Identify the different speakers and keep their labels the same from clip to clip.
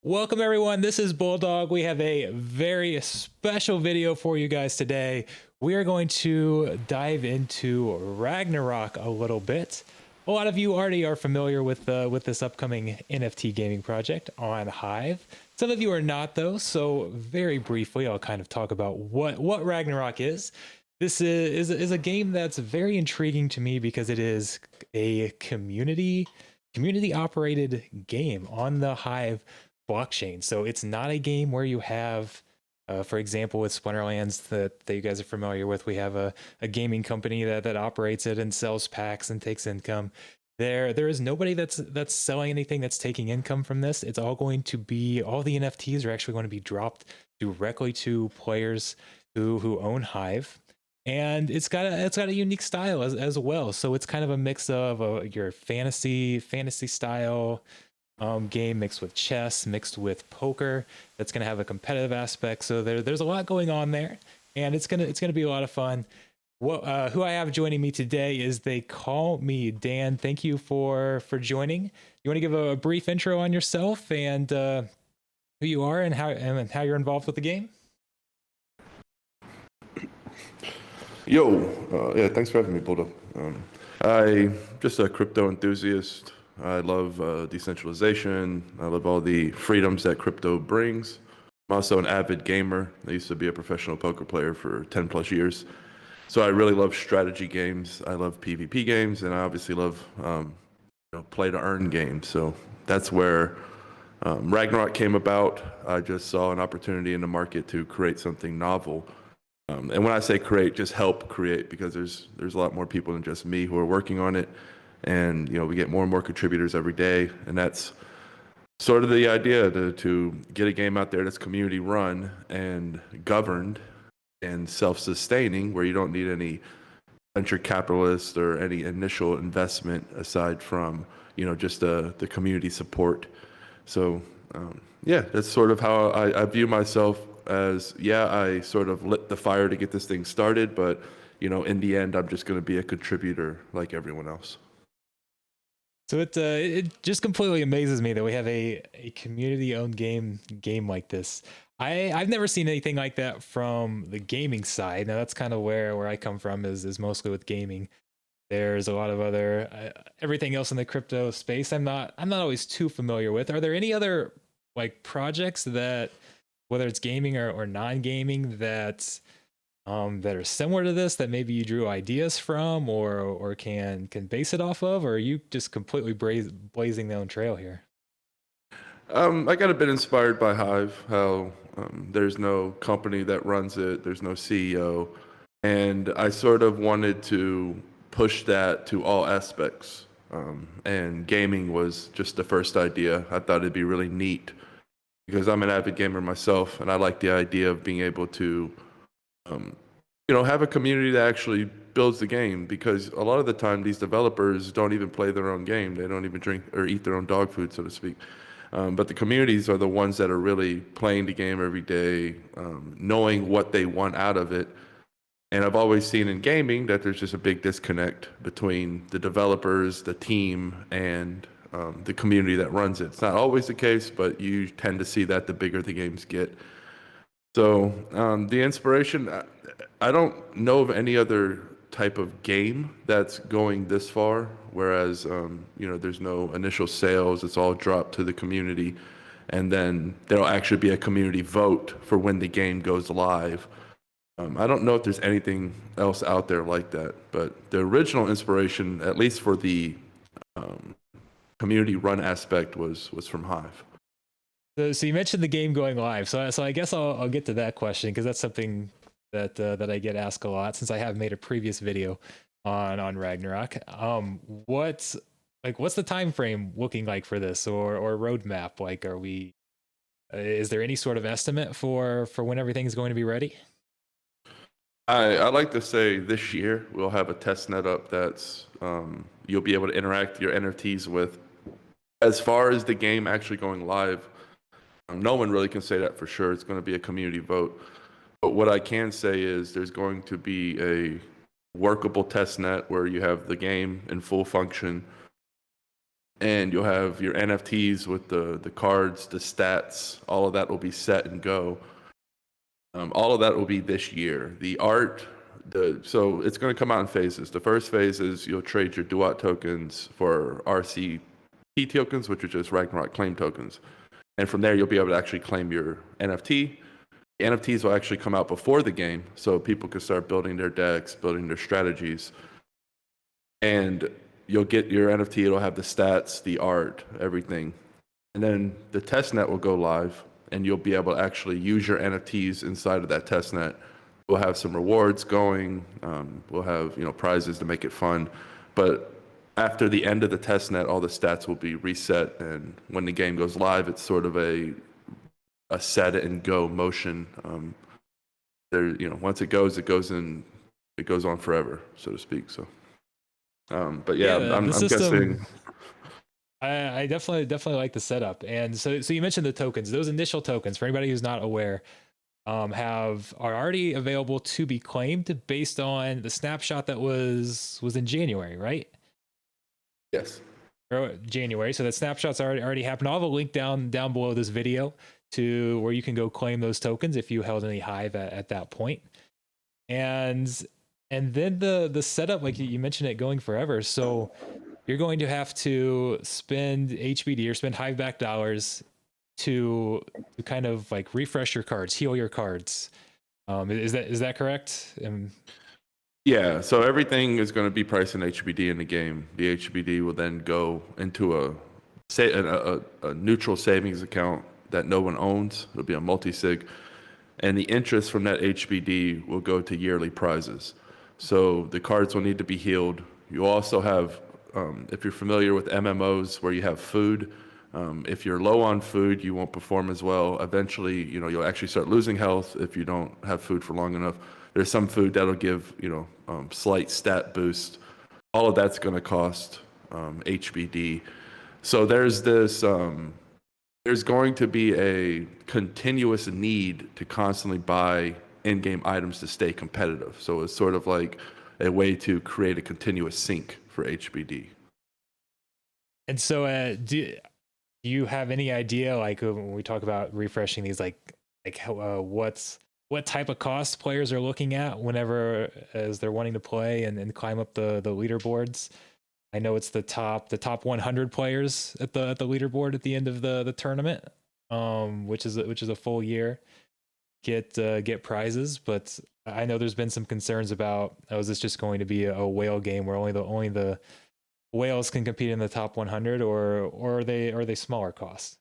Speaker 1: Welcome everyone, this is Bulldog. We have a very special video for you guys today. We are going to dive into Ragnarok a little bit. A lot of you already are familiar with this upcoming NFT gaming project on Hive. Some of you are not though, so very briefly I'll kind of talk about what Ragnarok is. This is a game that's very intriguing to me because it is a community operated game on the Hive blockchain. So it's not a game where you have, for example, with Splinterlands that you guys are familiar with, we have a gaming company that operates it and sells packs and takes income. There is nobody that's selling anything that's taking income from this. It's all going to be, all the NFTs are actually going to be dropped directly to players who own Hive. And it's got a unique style as well. So it's kind of a mix of your fantasy style game mixed with chess, mixed with poker. That's going to have a competitive aspect. So there's a lot going on there, and it's gonna be a lot of fun. Who I have joining me today is They Call Me Dan. Thank you for joining. You want to give a brief intro on yourself and who you are and how you're involved with the game?
Speaker 2: Yo, yeah, thanks for having me, Bulldog. I'm just a crypto enthusiast. I love decentralization. I love all the freedoms that crypto brings. I'm also an avid gamer. I used to be a professional poker player for 10 plus years. So I really love strategy games. I love PvP games, and I obviously love play to earn games. So that's where Ragnarok came about. I just saw an opportunity in the market to create something novel. And when I say create, just help create, because there's a lot more people than just me who are working on it. And we get more and more contributors every day, and that's sort of the idea, to get a game out there that's community run and governed and self-sustaining, where you don't need any venture capitalist or any initial investment aside from just the community support. So yeah, that's sort of how I view myself as, yeah, I sort of lit the fire to get this thing started, but in the end, I'm just going to be a contributor like everyone else.
Speaker 1: So it just completely amazes me that we have a community owned game like this. I've never seen anything like that from the gaming side. Now that's kind of where I come from, is mostly with gaming. There's a lot of other everything else in the crypto space I'm not always too familiar with. Are there any other like projects that, whether it's gaming or non-gaming, that are similar to this, that maybe you drew ideas from or can base it off of, or are you just completely blazing their own trail here?
Speaker 2: I got a bit inspired by Hive, how there's no company that runs it, there's no CEO, and I sort of wanted to push that to all aspects. And gaming was just the first idea. I thought it'd be really neat because I'm an avid gamer myself, and I like the idea of being able to have a community that actually builds the game, because a lot of the time these developers don't even play their own game. They don't even drink or eat their own dog food, so to speak. But the communities are the ones that are really playing the game every day, knowing what they want out of it. And I've always seen in gaming that there's just a big disconnect between the developers, the team, and the community that runs it. It's not always the case, but you tend to see that the bigger the games get. So the inspiration, I don't know of any other type of game that's going this far, whereas there's no initial sales. It's all dropped to the community, and then there'll actually be a community vote for when the game goes live. I don't know if there's anything else out there like that, but the original inspiration, at least for the community run aspect, was from Hive.
Speaker 1: So you mentioned the game going live. So I guess I'll get to that question, because that's something that I get asked a lot, since I have made a previous video on Ragnarok. What's the time frame looking like for this, or roadmap? Like, are we? Is there any sort of estimate for when everything's going to be ready?
Speaker 2: I like to say this year we'll have a test net up that's you'll be able to interact your NFTs with. As far as the game actually going live, no one really can say that for sure. It's going to be a community vote. But what I can say is there's going to be a workable test net where you have the game in full function, and you'll have your NFTs with the cards, the stats, all of that will be set and go. All of that will be this year. The art, so it's going to come out in phases. The first phase is you'll trade your Duat tokens for RCP tokens, which are just Ragnarok claim tokens. And from there, you'll be able to actually claim your NFT. The NFTs will actually come out before the game, so people can start building their decks, building their strategies. And you'll get your NFT, it'll have the stats, the art, everything. And then the testnet will go live, and you'll be able to actually use your NFTs inside of that testnet. We'll have some rewards going. We'll have prizes to make it fun. But after the end of the testnet, all the stats will be reset, and when the game goes live, it's sort of a set it and go motion. Once it goes in, it goes on forever, so to speak. So, but yeah, I'm guessing.
Speaker 1: I definitely like the setup. And so you mentioned the tokens. Those initial tokens, for anybody who's not aware, are already available to be claimed based on the snapshot that was in January, right?
Speaker 2: Yes.
Speaker 1: Or January. So that snapshot's already happened. I'll have a link down below this video to where you can go claim those tokens if you held any Hive at that point. And then the setup, like you mentioned, it going forever. So you're going to have to spend HBD or spend Hive back dollars to kind of like refresh your cards, heal your cards. Is that correct?
Speaker 2: Yeah, so everything is going to be priced in HBD in the game. The HBD will then go into a neutral savings account that no one owns. It'll be a multi-sig, and the interest from that HBD will go to yearly prizes. So the cards will need to be healed. You also have, if you're familiar with MMOs where you have food, if you're low on food, you won't perform as well. Eventually, you'll actually start losing health if you don't have food for long enough. There's some food that'll give, slight stat boost. All of that's going to cost HBD. So there's going to be a continuous need to constantly buy in-game items to stay competitive. So it's sort of like a way to create a continuous sink for HBD.
Speaker 1: And so, do you have any idea, like when we talk about refreshing these, what type of cost players are looking at whenever as they're wanting to play and climb up the leaderboards? I know it's the top 100 players at the leaderboard at the end of the tournament, which is a full year get prizes. But I know there's been some concerns about, is this just going to be a whale game where only the whales can compete in the top 100, or are they smaller costs?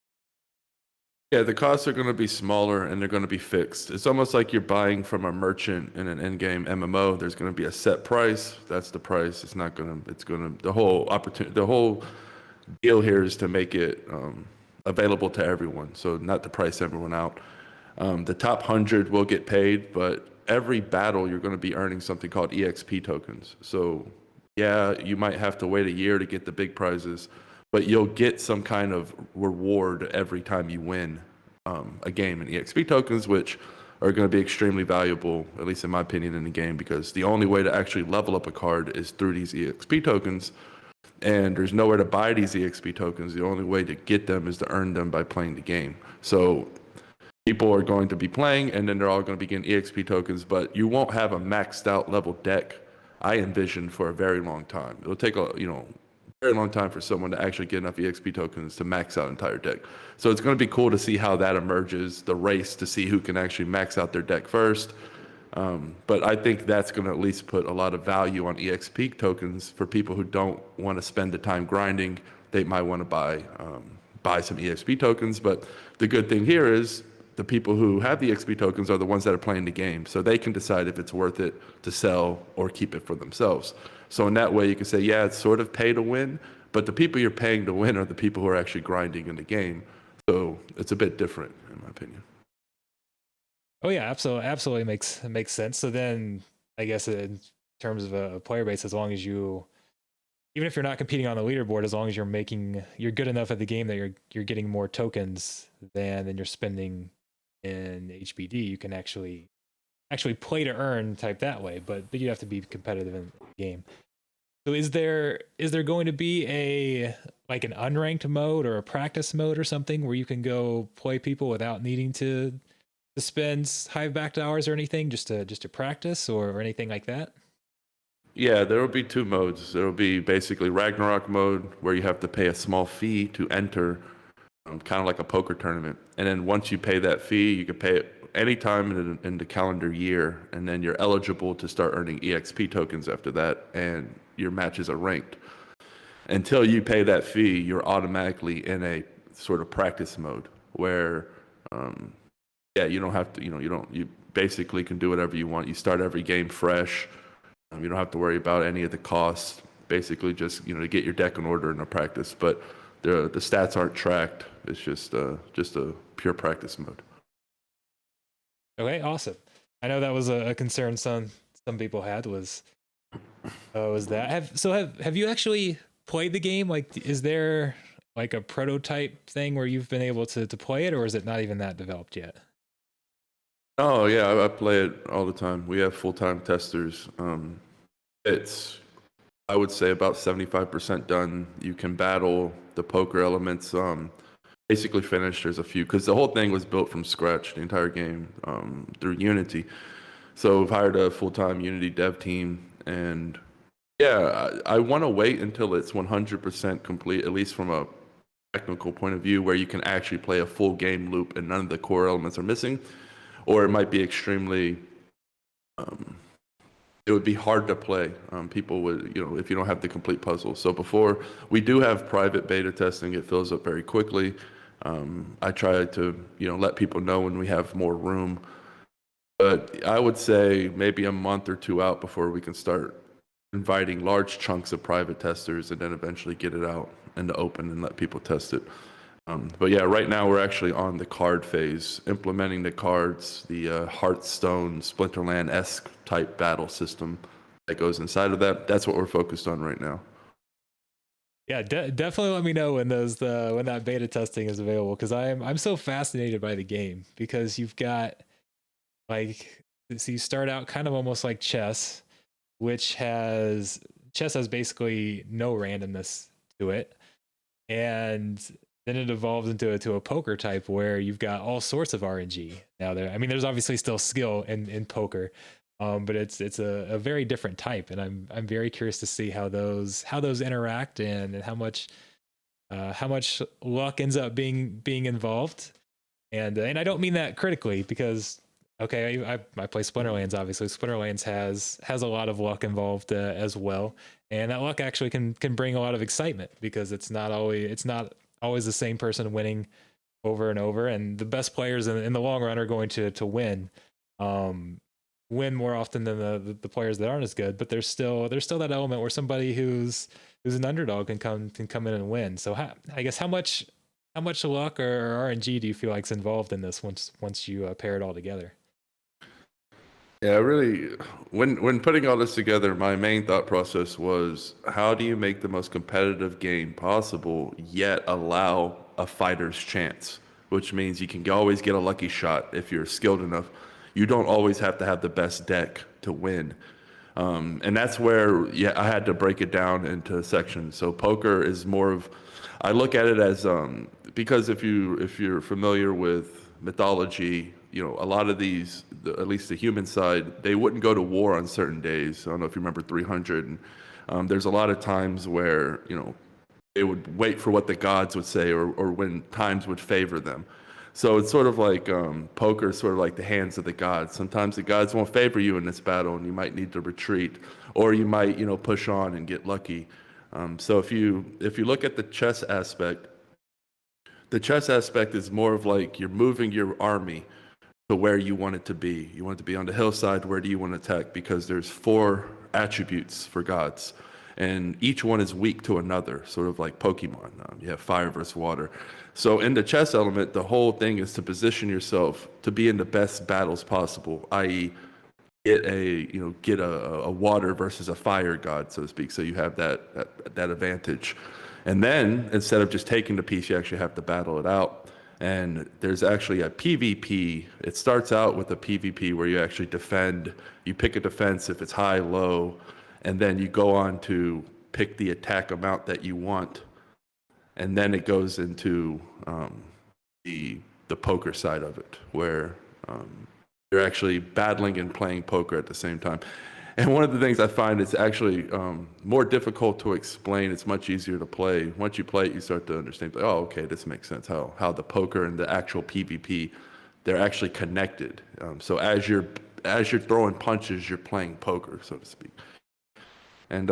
Speaker 2: Yeah, the costs are going to be smaller and they're going to be fixed. It's almost like you're buying from a merchant in an in-game MMO. There's going to be a set price. That's the price. The whole deal here is to make it available to everyone. So not to price everyone out. The top 100 will get paid, but every battle you're going to be earning something called EXP tokens. So yeah, you might have to wait a year to get the big prizes, but you'll get some kind of reward every time you win a game in EXP tokens, which are going to be extremely valuable, at least in my opinion, in the game, because the only way to actually level up a card is through these EXP tokens, and there's nowhere to buy these EXP tokens. The only way to get them is to earn them by playing the game. So people are going to be playing, and then they're all going to be getting EXP tokens, but you won't have a maxed out level deck, I envision, for a very long time. It'll take a very long time for someone to actually get enough EXP tokens to max out an entire deck. So it's going to be cool to see how that emerges, the race to see who can actually max out their deck first. But I think that's going to at least put a lot of value on EXP tokens for people who don't want to spend the time grinding. They might want to buy some EXP tokens. But the good thing here is the people who have the EXP tokens are the ones that are playing the game, so they can decide if it's worth it to sell or keep it for themselves. So in that way, you can say, yeah, it's sort of pay to win, but the people you're paying to win are the people who are actually grinding in the game. So it's a bit different, in my opinion.
Speaker 1: Oh yeah, absolutely makes sense. So then, I guess in terms of a player base, as long as you, even if you're not competing on the leaderboard, as long as you're good enough at the game that you're getting more tokens than you're spending in HBD, you can actually play to earn type that way. But you have to be competitive in the game. So is there going to be a like an unranked mode or a practice mode or something where you can go play people without needing to spend Hive backed hours or anything just to practice or anything like that?
Speaker 2: Yeah, there will be two modes. There will be basically Ragnarok mode where you have to pay a small fee to enter, kind of like a poker tournament. And then once you pay that fee, you can pay it anytime in the calendar year, and then you're eligible to start earning EXP tokens after that, and your matches are ranked. Until you pay that fee, you're automatically in a sort of practice mode where, um, yeah, you don't have to, you basically can do whatever you want. You start every game fresh. You don't have to worry about any of the costs. Basically, just to get your deck in order in a practice. But the stats aren't tracked. It's just a pure practice mode.
Speaker 1: Okay, awesome. I know that was a concern some people had was that have you actually played the game? Like, is there like a prototype thing where you've been able to play it, or is it not even that developed yet?
Speaker 2: Oh yeah, I play it all the time. We have full-time testers. It's I would say about 75% done. You can battle the poker elements. Basically finished. There's a few because the whole thing was built from scratch, the entire game, through Unity. So we've hired a full-time Unity dev team, and yeah, I want to wait until it's 100% complete, at least from a technical point of view, where you can actually play a full game loop and none of the core elements are missing, or it might be extremely. It would be hard to play. People would, if you don't have the complete puzzle. So before we do have private beta testing, it fills up very quickly. I try to, let people know when we have more room. But I would say maybe a month or two out before we can start inviting large chunks of private testers and then eventually get it out in the open and let people test it. But yeah, right now we're actually on the card phase, implementing the cards, the Hearthstone, Splinterland-esque type battle system that goes inside of that. That's what we're focused on right now.
Speaker 1: Yeah, definitely let me know when when that beta testing is available because I'm so fascinated by the game because you've got like so you start out kind of almost like which has chess has basically no randomness to it, and then it evolves into a poker type where you've got all sorts of RNG. Now I mean, there's obviously still skill in poker, but it's a very different type, and I'm very curious to see how those interact and how much luck ends up being involved. And I don't mean that critically because okay, I play Splinterlands. Obviously, Splinterlands has a lot of luck involved as well, and that luck actually can bring a lot of excitement because it's not always the same person winning over and over, and the best players in the long run are going to win. Win more often than the players that aren't as good, but there's still that element where somebody who's an underdog can come in and win. So I guess how much luck or RNG do you feel like's involved in this once you pair it all together?
Speaker 2: Yeah, really, when putting all this together, my main thought process was how do you make the most competitive game possible, yet allow a fighter's chance, which means you can always get a lucky shot if you're skilled enough. You don't always have to have the best deck to win. And that's where, yeah, I had to break it down into sections. So poker is more of, I look at it as because if you're familiar with mythology, a lot of these, at least the human side, they wouldn't go to war on certain days. I don't know if you remember 300. And, there's a lot of times where they would wait for what the gods would say or when times would favor them. So it's sort of like poker is sort of like the hands of the gods. Sometimes the gods won't favor you in this battle, and you might need to retreat, or you might push on and get lucky. So if you look at the chess aspect is more of like you're moving your army to where you want it to be. You want it to be on the hillside. Where do you want to attack? Because there's 4 attributes for gods, and each one is weak to another, sort of like Pokemon. You have fire versus water. So in the chess element, the whole thing is to position yourself to be in the best battles possible, i.e., get a water versus a fire god, so to speak. So you have that advantage, and then instead of just taking the piece, you actually have to battle it out. And there's actually a PvP. It starts out with a PvP where you actually defend. You pick a defense if it's high, low, and then you go on to pick the attack amount that you want, and then it goes into the poker side of it, where you're actually battling and playing poker at the same time. And one of the things I find it's actually more difficult to explain. It's much easier to play. Once you play it, you start to understand, like, oh, okay, this makes sense, how the poker and the actual PvP, they're actually connected. So as you're throwing punches, you're playing poker, so to speak. And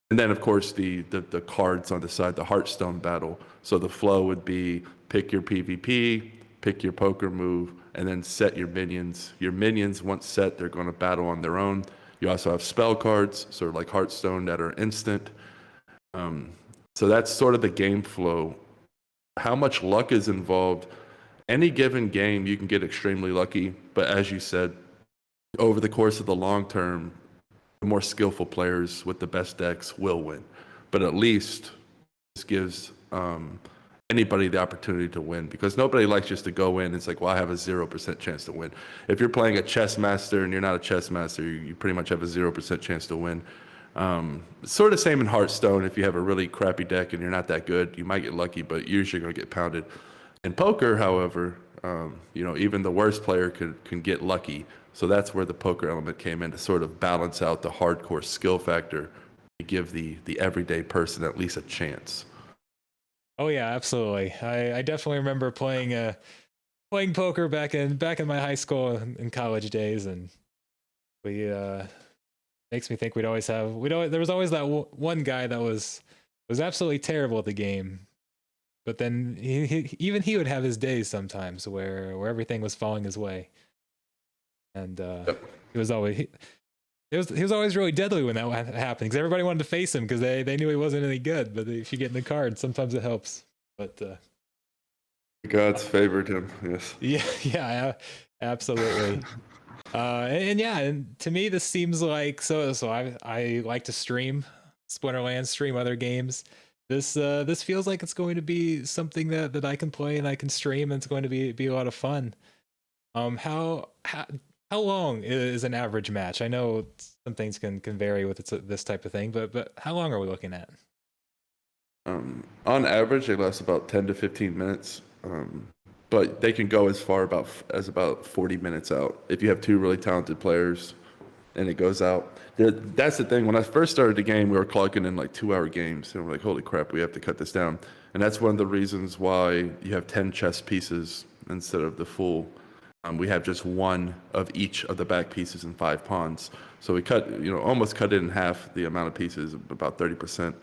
Speaker 2: then, of course, the cards on the side, the Hearthstone battle. So the flow would be pick your PvP, pick your poker move, and then set your minions. Your minions, once set, they're going to battle on their own. You also have spell cards, sort of like Hearthstone, that are instant. So that's sort of the game flow. How much luck is involved? Any given game, you can get extremely lucky. But as you said, over the course of the long term, the more skillful players with the best decks will win. But at least this gives anybody the opportunity to win, because nobody likes just to go in and it's like, well, I have a 0% chance to win. If you're playing a chess master and you're not a chess master, you pretty much have a 0% chance to win. Sort of same in Hearthstone. If you have a really crappy deck and you're not that good, you might get lucky, but usually you're going to get pounded. In poker, however, even the worst player can get lucky. So that's where the poker element came in, to sort of balance out the hardcore skill factor, to give the everyday person at least a chance.
Speaker 1: Oh yeah, absolutely. I definitely remember playing poker back in my high school and college days, and we makes me think there was always that one guy that was absolutely terrible at the game, but then he would have his days sometimes where everything was falling his way, and he was always really deadly when that happened, because everybody wanted to face him because they knew he wasn't any good. But if you get in the card, sometimes it helps. But
Speaker 2: God's favored him. Yes.
Speaker 1: Yeah, absolutely. And to me, this seems like so. I like to stream Splinterlands, stream other games. This feels like it's going to be something that I can play and I can stream, and it's going to be a lot of fun. How long is an average match? I know some things can vary with this type of thing, but how long are we looking at?
Speaker 2: On average, they last about 10 to 15 minutes, but they can go as far as about 40 minutes out if you have two really talented players, and it goes out. That's the thing. When I first started the game, we were clocking in like 2-hour games, and we're like, holy crap, we have to cut this down. And that's one of the reasons why you have 10 chess pieces instead of the full. We have just one of each of the back pieces and 5 pawns. So we almost cut it in half the amount of pieces, about 30%,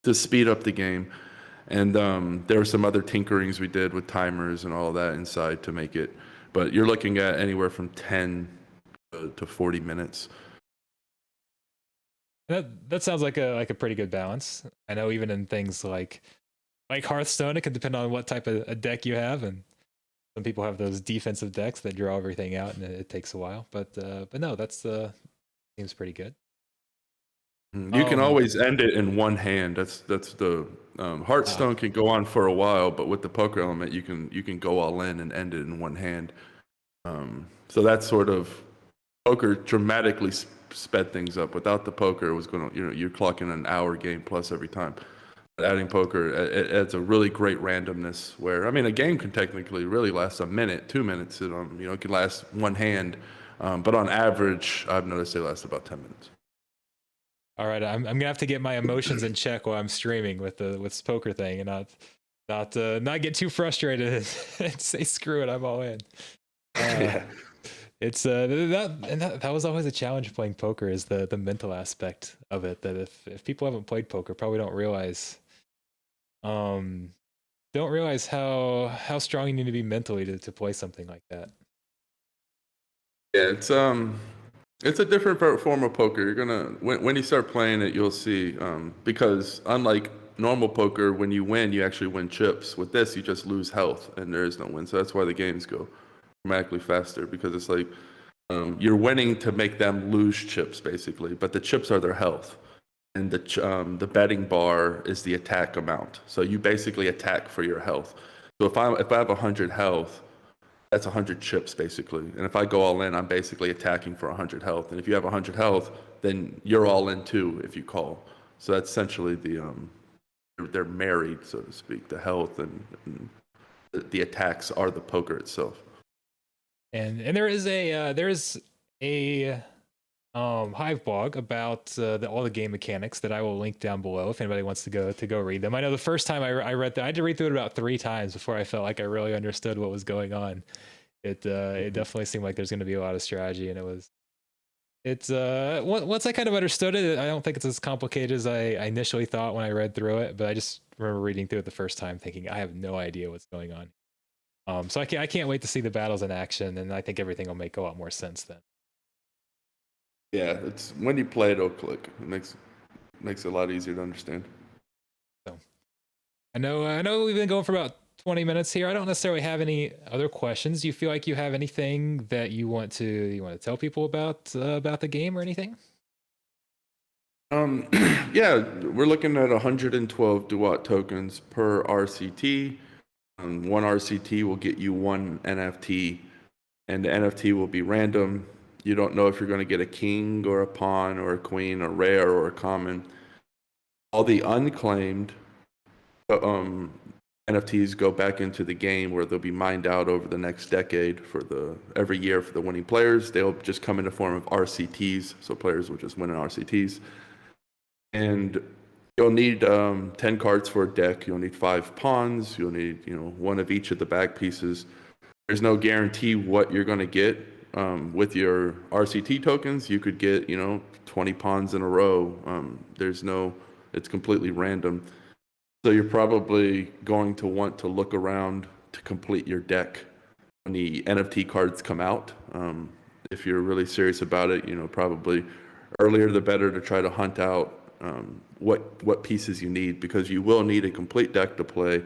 Speaker 2: to speed up the game. And there were some other tinkerings we did with timers and all that inside to make it. But you're looking at anywhere from 10 to 40 minutes.
Speaker 1: That sounds like a pretty good balance. I know even in things like Hearthstone, it can depend on what type of a deck you have, and some people have those defensive decks that draw everything out, and it takes a while. But no, that's seems pretty good.
Speaker 2: You can always end it in one hand. That's the Hearthstone can go on for a while, but with the poker element, you can go all in and end it in one hand. So that's sort of poker dramatically sped things up. Without the poker, it was going to you're clocking an hour game plus every time. Adding poker, it adds a really great randomness where, I mean, a game can technically really last a minute, 2 minutes. It can last one hand, but on average, I've noticed they last about 10 minutes.
Speaker 1: All right, I'm gonna have to get my emotions in check while I'm streaming with this poker thing, and not get too frustrated and say screw it, I'm all in.
Speaker 2: Yeah.
Speaker 1: It's that was always a challenge playing poker, is the mental aspect of it. That if people haven't played poker, probably don't realize how strong you need to be mentally to play something like that.
Speaker 2: Yeah, it's a different form of poker. You're gonna when you start playing it, you'll see, because unlike normal poker, when you win, you actually win chips. With this, you just lose health, and there is no win. So that's why the games go dramatically faster, because it's like you're winning to make them lose chips, basically. But the chips are their health, and the betting bar is the attack amount. So you basically attack for your health. So if I have 100 health, that's 100 chips basically. And if I go all in, I'm basically attacking for 100 health. And if you have 100 health, then you're all in too if you call. So that's essentially they're married, so to speak. The health and the attacks are the poker itself.
Speaker 1: And there is a Hive blog about all the game mechanics that I will link down below if anybody wants to go read them. I know the first time I read that, I had to read through it about 3 times before I felt like I really understood what was going on. It definitely seemed like there's going to be a lot of strategy, and it's once I kind of understood it, I don't think it's as complicated as I initially thought when I read through it. But I just remember reading through it the first time thinking I have no idea what's going on. So I can't wait to see the battles in action, and I think everything will make a lot more sense then.
Speaker 2: Yeah, it's when you play it'll click. It makes it a lot easier to understand.
Speaker 1: So I know we've been going for about 20 minutes here. I don't necessarily have any other questions. Do you feel like you have anything that you want to tell people about the game or anything?
Speaker 2: Yeah, we're looking at 112 Duat tokens per RCT. One RCT will get you one NFT, and the NFT will be random. You don't know if you're going to get a king or a pawn or a queen, a rare or a common. All the unclaimed NFTs go back into the game where they'll be mined out over the next decade every year for the winning players. They'll just come in the form of RCTs, so players will just win in RCTs. And you'll need 10 cards for a deck. You'll need 5 pawns. You'll need one of each of the back pieces. There's no guarantee what you're going to get. With your RCT tokens, you could get 20 pawns in a row. It's completely random. So you're probably going to want to look around to complete your deck when the NFT cards come out. If you're really serious about it, probably earlier the better to try to hunt out what pieces you need, because you will need a complete deck to play.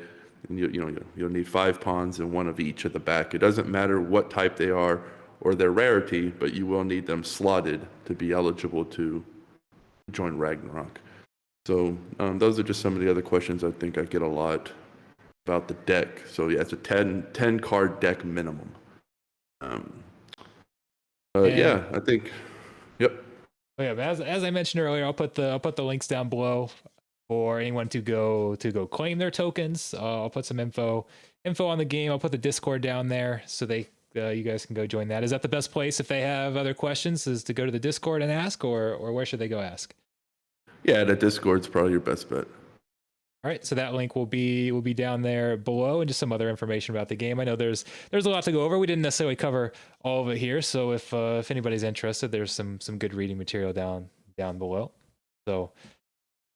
Speaker 2: And you'll need 5 pawns and one of each at the back. It doesn't matter what type they are or their rarity, but you will need them slotted to be eligible to join Ragnarok. So those are just some of the other questions I think I get a lot about the deck. So yeah, it's a 10 card deck minimum. Yeah, I think. Yep.
Speaker 1: Yeah, as I mentioned earlier, I'll put the links down below for anyone to go claim their tokens. I'll put some info on the game. I'll put the Discord down there so you guys can go join that. Is that the best place if they have other questions, is to go to the Discord and ask, or where should they go ask?
Speaker 2: Yeah, the Discord's probably your best bet.
Speaker 1: All right, so that link will be down there below, and just some other information about the game. I know there's a lot to go over. We didn't necessarily cover all of it here, so if anybody's interested, there's some good reading material down below. So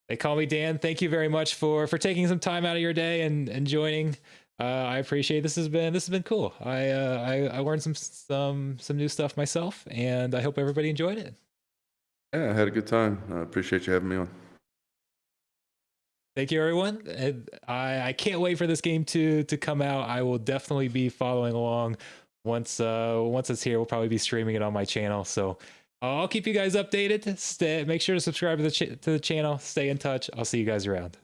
Speaker 1: they call me Dan. Thank you very much for taking some time out of your day and joining. I appreciate it. This has been cool. I learned some new stuff myself, and I hope everybody enjoyed it.
Speaker 2: Yeah, I had a good time. I appreciate you having me on.
Speaker 1: Thank you, everyone. I can't wait for this game to come out. I will definitely be following along once it's here. We'll probably be streaming it on my channel. So I'll keep you guys updated. Make sure to subscribe to the channel. Stay in touch. I'll see you guys around.